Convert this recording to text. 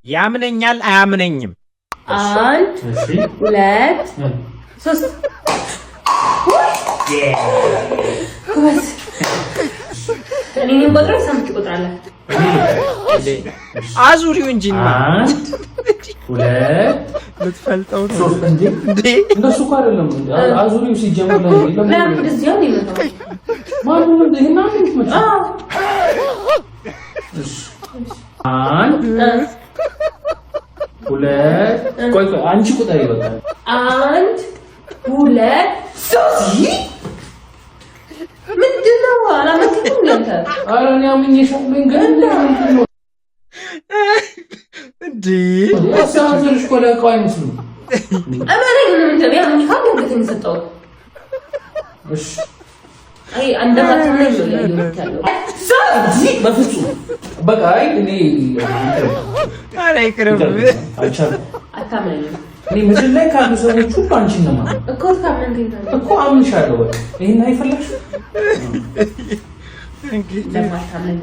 ያምነኛል አያምነኝም? አንድ ሁለት ሶስት እኔን ቁጥር ሰምቼ ቁጥራለሁ። አዙሪው እንጂማ ሁለት ልትፈልጠው ነው እንዴ? እንደሱ እኮ አይደለም። አዙሪው ሲጀምር ለምን እንደዚህ ነው የሚመጣው? ማን ነው እንደና ምትመጣ? አንድ ሁለት ቆይ አንቺ ቁጥር ይበቃል። አንድ ሁለት ሶስት ምንድነው? አላመጣም ለንተ አረኛ ምን ይሻለኝ ግን እንዴ አሳዘርሽ ኮላ ቆይ መስሉ አማረኝ ምን እንደሚያ ምን ካደረገ ተሰጠው? እሺ አይ አንደማት ነው ያለው ሶስት በፍጹም በቃ አይ እኔ አሬ ቅርብ አታምነኝ እኔ ምድር ላይ ካሉ ሰዎች ሁሉ አንቺን ነው ማለት እኮ ታምነኝ እኮ አምንሻለሁ። በቃ ይሄን አይፈልግሽ ለማታምነኝ